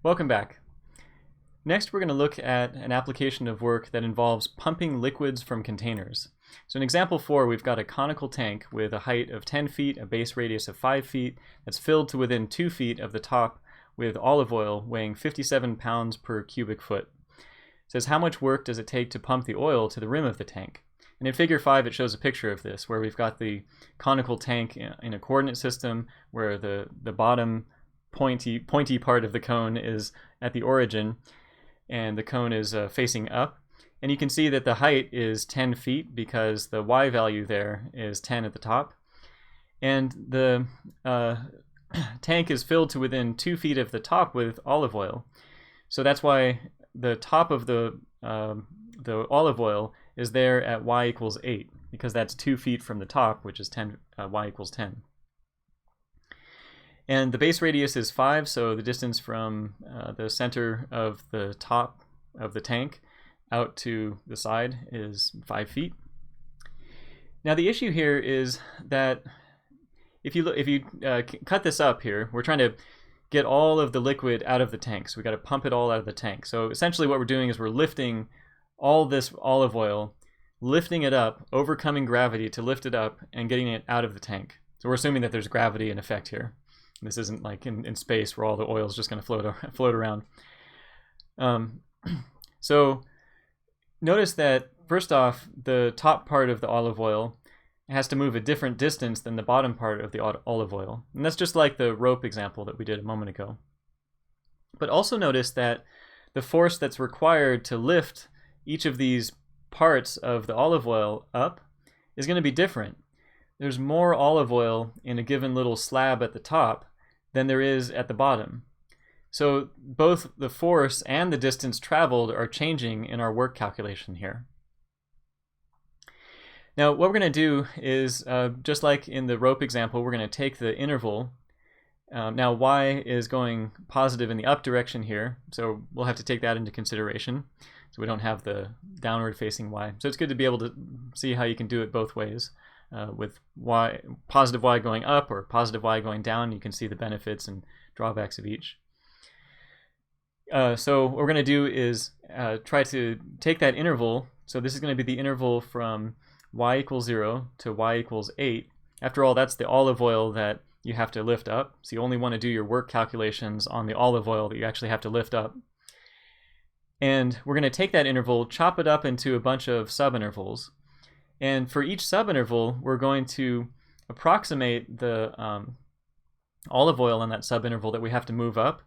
Welcome back. Next, we're going to look at an application of work that involves pumping liquids from containers. So in example 4, we've got a conical tank with a height of 10 feet, a base radius of 5 feet, that's filled to within 2 feet of the top with olive oil weighing 57 pounds per cubic foot. It says how much work does it take to pump the oil to the rim of the tank? And in figure 5, it shows a picture of this, where we've got the conical tank in a coordinate system where the bottom pointy part of the cone is at the origin, and the cone is facing up. And you can see that the height is 10 feet because the y value there is 10 at the top. And the tank is filled to within 2 feet of the top with olive oil. So that's why the top of the olive oil is there at y equals 8, because that's 2 feet from the top, which is 10, y equals 10. And the base radius is 5, so the distance from the center of the top of the tank out to the side is 5 feet. Now the issue here is that if you cut this up here, we're trying to get all of the liquid out of the tank, so we got to pump it all out of the tank. So essentially what we're doing is we're lifting all this olive oil, lifting it up, overcoming gravity to lift it up and getting it out of the tank. So we're assuming that there's gravity in effect here. This isn't like in space where all the oil is just going to float around. So notice that first off, the top part of the olive oil has to move a different distance than the bottom part of the olive oil. And that's just like the rope example that we did a moment ago. But also notice that the force that's required to lift each of these parts of the olive oil up is going to be different. There's more olive oil in a given little slab at the top than there is at the bottom. So both the force and the distance traveled are changing in our work calculation here. Now what we're going to do is, just like in the rope example, we're going to take the interval. Now y is going positive in the up direction here, so we'll have to take that into consideration. So we don't have the downward facing y. So it's good to be able to see how you can do it both ways. With y, positive y going up or positive y going down, you can see the benefits and drawbacks of each. So what we're going to do is try to take that interval. So this is going to be the interval from y equals 0 to y equals 8. After all, that's the olive oil that you have to lift up. So you only want to do your work calculations on the olive oil that you actually have to lift up. And we're going to take that interval, chop it up into a bunch of subintervals. And for each subinterval, we're going to approximate the olive oil in that subinterval that we have to move up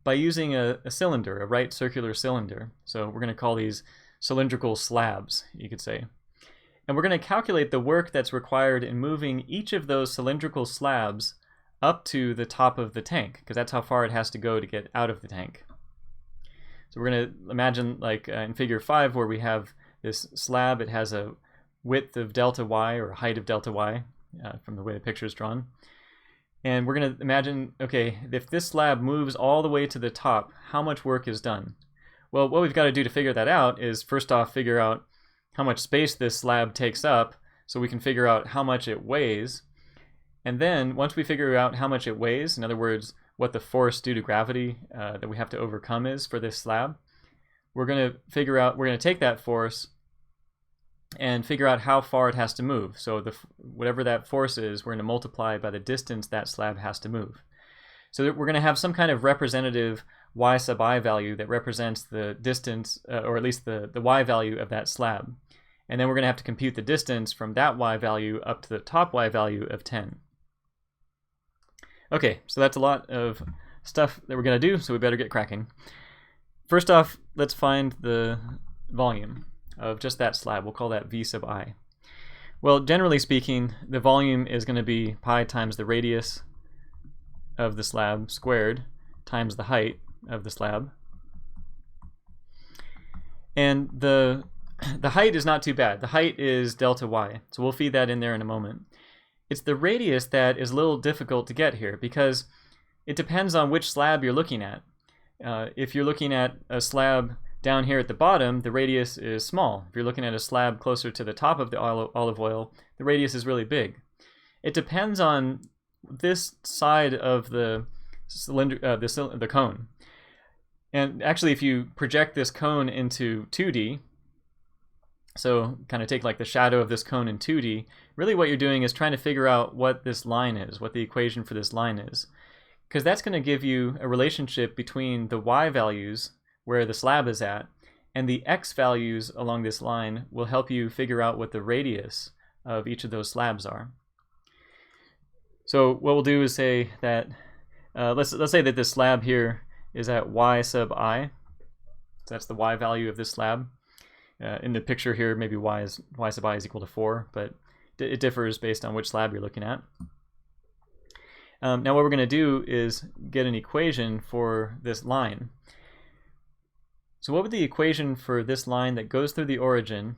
by using a cylinder, a right circular cylinder. So we're going to call these cylindrical slabs, you could say. And we're going to calculate the work that's required in moving each of those cylindrical slabs up to the top of the tank, because that's how far it has to go to get out of the tank. So we're going to imagine, like in figure 5, where we have this slab. It has a width of delta y, or height of delta y, from the way the picture is drawn. And we're going to imagine, okay, if this slab moves all the way to the top, how much work is done? Well, what we've got to do to figure that out is first off figure out how much space this slab takes up, so we can figure out how much it weighs. And then once we figure out how much it weighs, in other words, what the force due to gravity that we have to overcome is for this slab, we're going to take that force and figure out how far it has to move. So whatever that force is, we're going to multiply by the distance that slab has to move. So that we're going to have some kind of representative y sub I value that represents the distance, or at least the y value of that slab. And then we're going to have to compute the distance from that y value up to the top y value of 10. Okay, so that's a lot of stuff that we're going to do, so we better get cracking. First off, let's find the volume of just that slab. We'll call that V sub I. Well, generally speaking, the volume is going to be pi times the radius of the slab squared times the height of the slab. And the height is not too bad. The height is delta y, so we'll feed that in there in a moment. It's the radius that is a little difficult to get here, because it depends on which slab you're looking at. If you're looking at a slab down here at the bottom, the radius is small. If you're looking at a slab closer to the top of the olive oil, the radius is really big. It depends on this side of the cylinder, the cone. And actually, if you project this cone into 2D, so kind of take like the shadow of this cone in 2D, really what you're doing is trying to figure out what this line is, what the equation for this line is. Because that's going to give you a relationship between the y values, where the slab is at, and the x values along this line will help you figure out what the radius of each of those slabs are. So what we'll do is say that, let's say that this slab here is at y sub I. So that's the y value of this slab. In the picture here, maybe y sub I is equal to 4, but it differs based on which slab you're looking at. Now what we're going to do is get an equation for this line. So what would the equation for this line that goes through the origin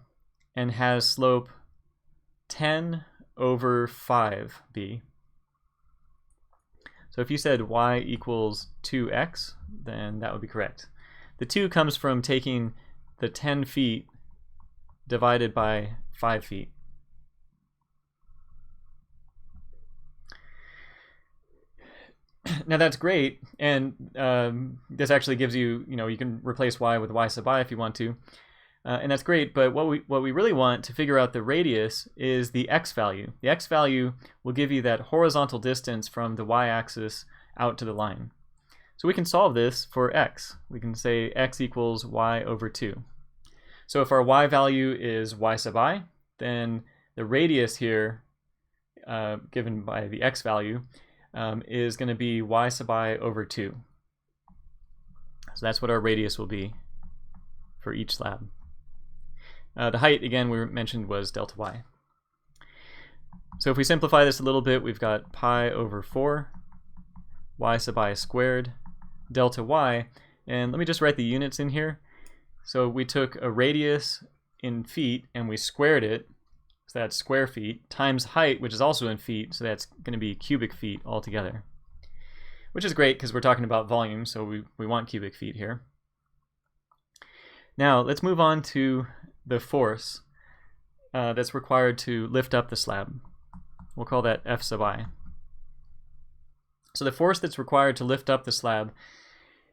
and has slope 10 over 5 be? So if you said y equals 2x, then that would be correct. The 2 comes from taking the 10 feet divided by 5 feet. Now that's great, and this actually gives you, you can replace y with y sub I if you want to, and that's great, but what we really want to figure out the radius is the x value. The x value will give you that horizontal distance from the y-axis out to the line. So we can solve this for x. We can say x equals y over 2. So if our y value is y sub I, then the radius here, given by the x value, is going to be y sub I over 2. So that's what our radius will be for each slab. The height, again, we mentioned was delta y. So if we simplify this a little bit, we've got pi over 4, y sub I squared, delta y, and let me just write the units in here. So we took a radius in feet and we squared it, so that's square feet, times height, which is also in feet, so that's going to be cubic feet altogether. Which is great because we're talking about volume, so we want cubic feet here. Now let's move on to the force that's required to lift up the slab. We'll call that F sub I. So the force that's required to lift up the slab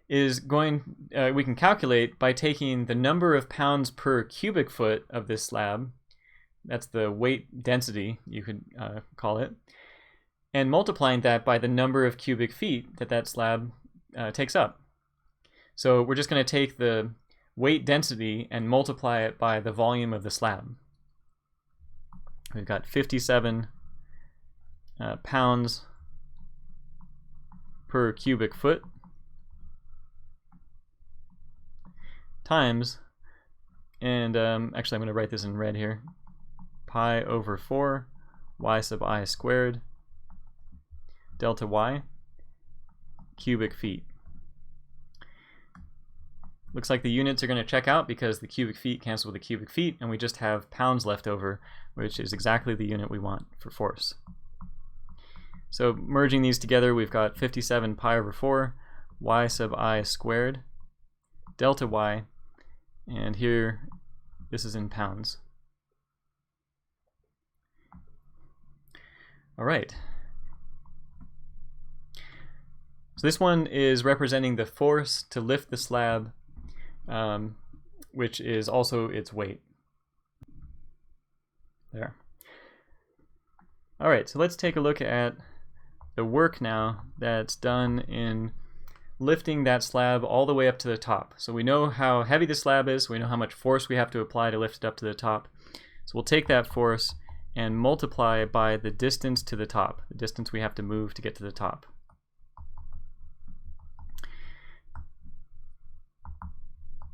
is we can calculate by taking the number of pounds per cubic foot of this slab, that's the weight density, you could call it, and multiplying that by the number of cubic feet that slab takes up. So we're just going to take the weight density and multiply it by the volume of the slab. We've got 57 pounds per cubic foot times, and actually I'm going to write this in red here, pi over 4 y sub I squared delta y cubic feet. Looks like the units are going to check out because the cubic feet cancel with the cubic feet, and we just have pounds left over, which is exactly the unit we want for force. So merging these together, we've got 57 pi over 4 y sub I squared delta y, and here this is in pounds. All right. So this one is representing the force to lift the slab, which is also its weight. There. All right, so let's take a look at the work now that's done in lifting that slab all the way up to the top. So we know how heavy the slab is, we know how much force we have to apply to lift it up to the top. So we'll take that force and multiply it by the distance to the top, the distance we have to move to get to the top.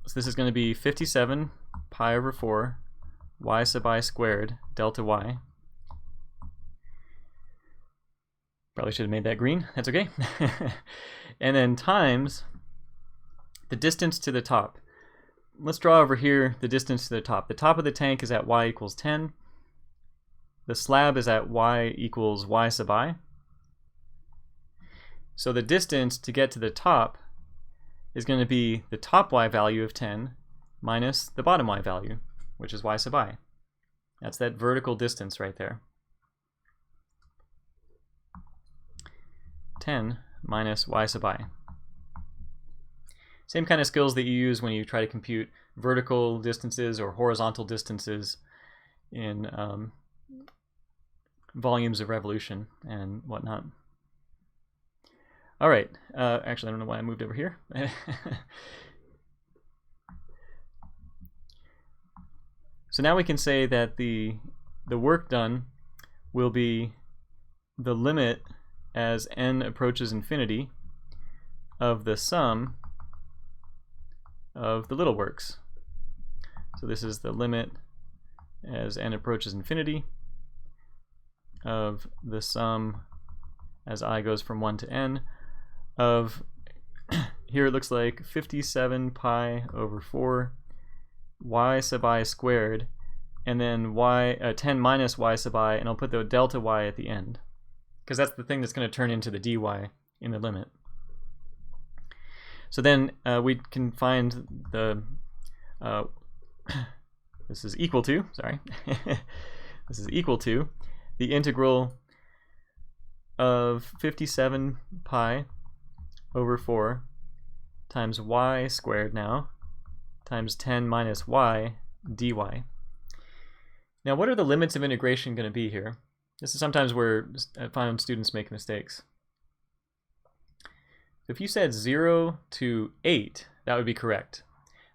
So this is going to be 57 pi over 4 y sub I squared delta y. Probably should have made that green, that's okay. And then times the distance to the top. Let's draw over here the distance to the top. The top of the tank is at y equals 10. The slab is at y equals y sub I. So the distance to get to the top is going to be the top y value of 10 minus the bottom y value, which is y sub I. That's that vertical distance right there. 10 minus y sub I. Same kind of skills that you use when you try to compute vertical distances or horizontal distances in volumes of revolution and whatnot. All right, actually I don't know why I moved over here. So now we can say that the work done will be the limit as n approaches infinity of the sum of the little works. So this is the limit as n approaches infinity of the sum as I goes from 1 to n of, here it looks like 57 pi over 4 y sub I squared, and then 10 minus y sub I, and I'll put the delta y at the end, because that's the thing that's going to turn into the dy in the limit. So then we can find the, this is equal to, sorry, this is equal to the integral of 57 pi over 4 times y squared now times 10 minus y dy. Now what are the limits of integration going to be here? This is sometimes where I find students make mistakes. If you said 0 to 8, that would be correct.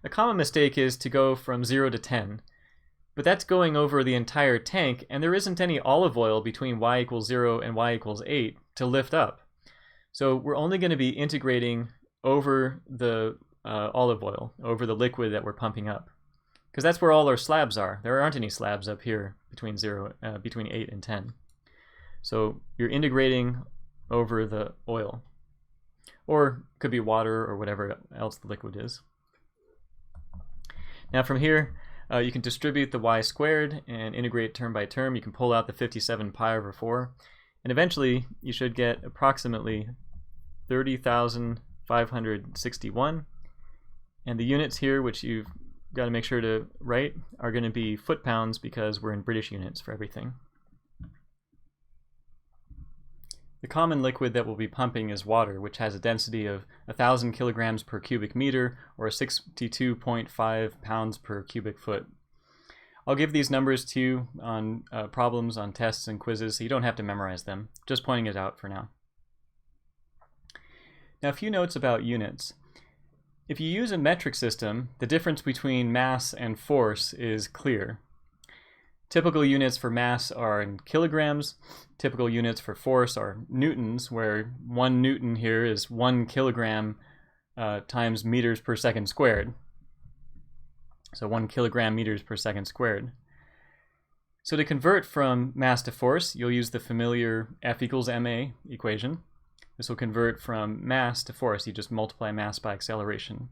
A common mistake is to go from 0 to 10, but that's going over the entire tank, and there isn't any olive oil between y equals 0 and y equals 8 to lift up. So we're only going to be integrating over the olive oil, over the liquid that we're pumping up, because that's where all our slabs are. There aren't any slabs up here between 8 and 10. So you're integrating over the oil, or it could be water or whatever else the liquid is. Now from here, you can distribute the y squared and integrate term by term. You can pull out the 57 pi over 4, and eventually you should get approximately 30,561. And the units here, which you've got to make sure to write, are going to be foot-pounds because we're in British units for everything. The common liquid that we'll be pumping is water, which has a density of 1,000 kilograms per cubic meter, or 62.5 pounds per cubic foot. I'll give these numbers to you on problems, on tests and quizzes, so you don't have to memorize them. Just pointing it out for now. Now a few notes about units. If you use a metric system, the difference between mass and force is clear. Typical units for mass are in kilograms. Typical units for force are newtons, where 1 newton here is 1 kilogram times meters per second squared. So 1 kilogram meters per second squared. So to convert from mass to force, you'll use the familiar F equals ma equation. This will convert from mass to force. You just multiply mass by acceleration.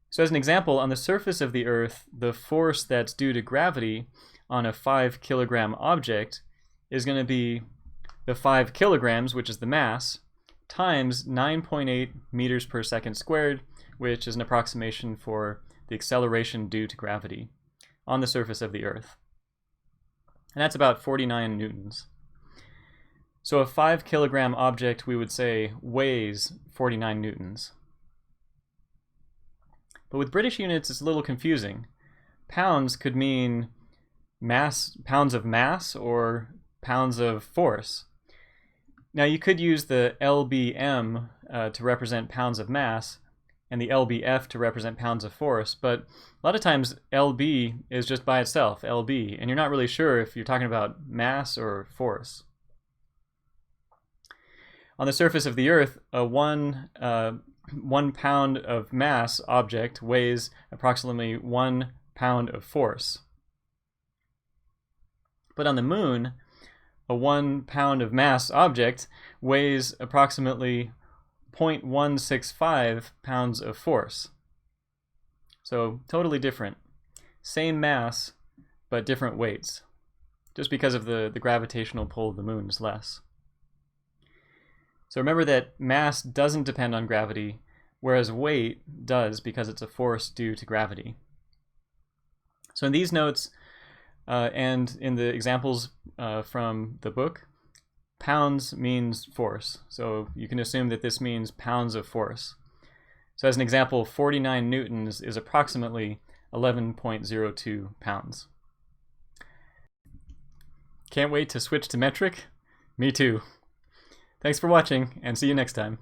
So as an example, on the surface of the Earth, the force that's due to gravity on a 5 kilogram object is going to be the 5 kilograms, which is the mass, times 9.8 meters per second squared, which is an approximation for the acceleration due to gravity on the surface of the Earth. And that's about 49 newtons. So a 5 kilogram object, we would say, weighs 49 newtons. But with British units, it's a little confusing. Pounds could mean mass, pounds of mass, or pounds of force. Now you could use the lbm to represent pounds of mass, and the lbf to represent pounds of force, but a lot of times lb is just by itself, lb, and you're not really sure if you're talking about mass or force. On the surface of the Earth, a 1 pound of mass object weighs approximately 1 pound of force. But on the Moon, a 1 pound of mass object weighs approximately 0.165 pounds of force. So totally different. Same mass, but different weights, just because of the gravitational pull of the Moon is less. So remember that mass doesn't depend on gravity, whereas weight does because it's a force due to gravity. So in these notes, and in the examples from the book, pounds means force. So you can assume that this means pounds of force. So as an example, 49 newtons is approximately 11.02 pounds. Can't wait to switch to metric? Me too. Thanks for watching, and see you next time.